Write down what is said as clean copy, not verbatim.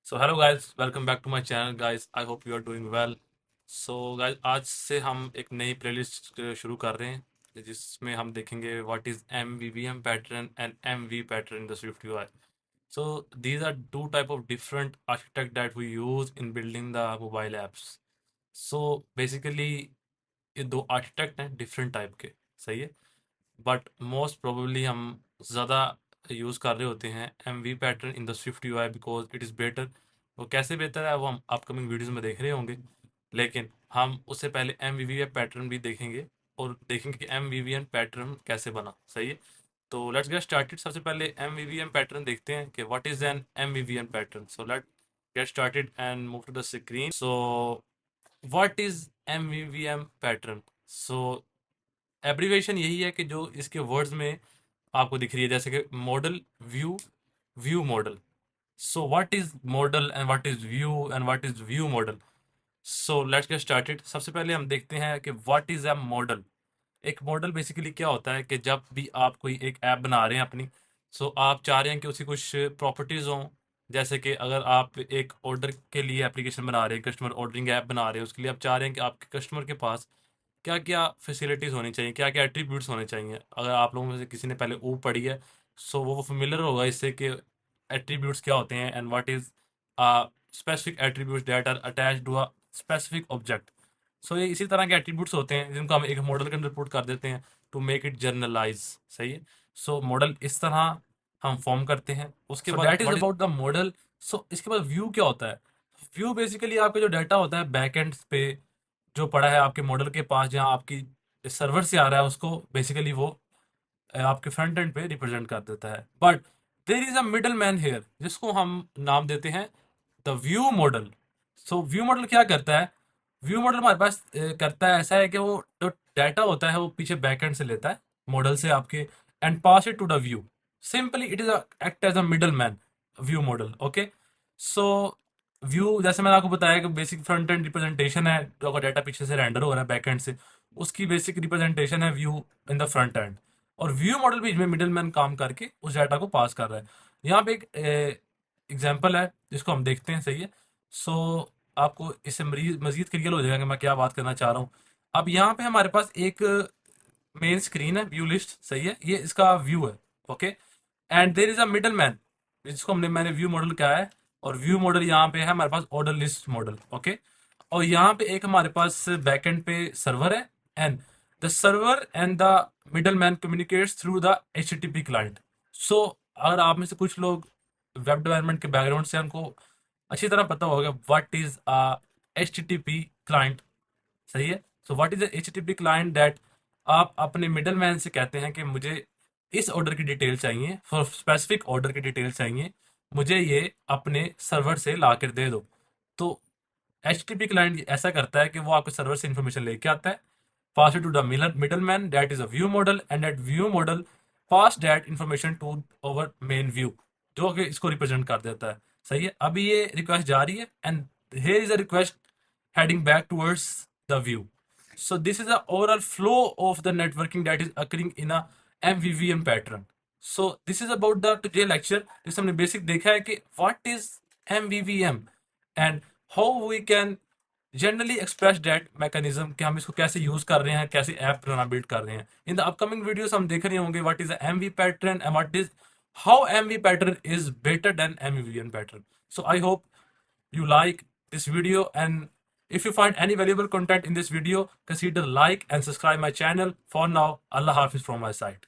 So hello guys, welcome back to my channel guys. I hope you are doing well. So guys, आज से हम एक नई playlist शुरू कर रहे हैं जिसमें हम देखेंगे what is MVVM pattern and MV pattern in the Swift UI. So these are two type of different architect that we use in building the mobile apps. So basically ये दो आर्किटेक्ट हैं डिफरेंट टाइप के, सही है। But most probably हम ज़्यादा use कर रहे होते हैं MV pattern in the Swift UI because it is better. वो कैसे बेहतर है वो हम अपकमिंग वीडियोस में देख रहे होंगे, लेकिन हम उससे पहले MVVM पैटर्न भी देखेंगे और देखेंगे कि MVVM पैटर्न कैसे बना, सही है। तो लेट्स गेट स्टार्टेड। सबसे पहले MVVM पैटर्न देखते हैं कि what is an MVVM pattern. So let get started and move to the screen. So what is MVVM pattern? So abbreviation यही है कि जो इसके वर्ड्स में आपको दिख रही है, जैसे कि model, view, view model. So what is model and what is view and what is view model? So let's get started. सबसे पहले हम देखते हैं कि व्हाट इज अ मॉडल। एक मॉडल बेसिकली क्या होता है कि जब भी आप कोई एक ऐप बना रहे हैं अपनी, सो आप चाह रहे हैं कि उसकी कुछ प्रॉपर्टीज हों। जैसे कि अगर आप एक ऑर्डर के लिए एप्लीकेशन बना रहे हैं, कस्टमर ऑर्डरिंग ऐप बना रहे हैं, उसके लिए आप चाह रहे हैं कि आपके कस्टमर के पास क्या क्या फैसिलिटीज़ होनी चाहिए, क्या क्या एट्रीब्यूट्स होने चाहिए। अगर आप लोगों में से किसी ने पहले ओ पढ़ी है, सो वो फेमिलियर होगा इससे कि एट्रीब्यूट्स क्या होते हैं and what is specific attributes that are attached to a specific object. So ये इसी तरह के एट्रीब्यूट्स होते हैं जिनको हम एक मॉडल के अंदर पुट कर देते हैं टू मेक इट जनरलाइज, सही है। सो मॉडल इस तरह हम फॉर्म करते हैं। उसके बाद that is about the model. So इसके बाद व्यू क्या होता है? व्यू बेसिकली आपका जो डाटा होता है बैकएंड पे जो पड़ा है आपके मॉडल के पास, जहाँ आपकी सर्वर से आ रहा है, उसको बेसिकली वो आपके फ्रंट एंड पे रिप्रेजेंट कर देता है। But there is a middle man here जिसको हम नाम देते हैं the view model. So view model क्या करता है? व्यू मॉडल हमारे पास करता है ऐसा है कि वो जो डाटा होता है वो पीछे बैकएंड से लेता है मॉडल से आपके, and pass it to the view. Simply it is act as a middle man, view model. Okay. So view, जैसे मैंने आपको बताया कि बेसिक फ्रंट एंड रिप्रेजेंटेशन है, जो अगर डाटा पीछे से रेंडर हो रहा है बैकएंड से, उसकी बेसिक रिप्रेजेंटेशन है view in the front end. और व्यू मॉडल बीच में मिडिल मैन काम करके उस डाटा को पास कर रहा है। यहाँ पे एक एग्जाम्पल है जिसको हम देखते हैं, सही है। सो आपको इससे मजीद क्लियर हो जाएगा कि मैं क्या बात करना चाह रहा हूँ। अब यहाँ पे हमारे पास एक मेन स्क्रीन है, व्यू लिस्ट, सही है, ये इसका व्यू है। Okay. And there is a middle man जिसको मैंने व्यू मॉडल कहा है। और व्यू मॉडल यहाँ पे है हमारे पास ऑर्डर लिस्ट मॉडल। ओके। और यहाँ पे एक हमारे पास बैकएंड पे सर्वर है, and the server and the middle man communicates through the HTTP client. So अगर आप में से कुछ लोग वेब डेवलपमेंट के बैकग्राउंड से, उनको अच्छी तरह पता होगा what is a HTTP client, सही है। So what is the HTTP client? That आप अपने मिडल मैन से कहते हैं कि मुझे इस ऑर्डर की डिटेल चाहिए, फॉर स्पेसिफिक ऑर्डर की डिटेल चाहिए, मुझे ये अपने सर्वर से ला कर दे दो। तो HTTP क्लाइंट ऐसा करता है कि वो आपके सर्वर से इंफॉर्मेशन लेके आता है, pass it to the middleman, that is a view model, and that view model pass that information to our main view, जो कि इसको रिप्रेजेंट कर देता है, सही है। अभी ये रिक्वेस्ट जा रही है and here is a request heading back towards the view. So this is the overall flow of the networking that is occurring in a MVVM pattern. So this is about the today lecture जिसमें हमने basic देखा है कि what is MVVM and how we can generally express that mechanism कि हम इसको कैसे use कर रहे हैं, कैसे ऐप बनाना बिल्ड कर रहे हैं। इन द अपकमिंग वीडियोस हम देख रहे होंगे what is MV pattern and what is how MV pattern is better than MVVM pattern. So I hope you like this video, and if you find any valuable content in this video, consider like and subscribe my channel. For now, Allah Hafiz from my side.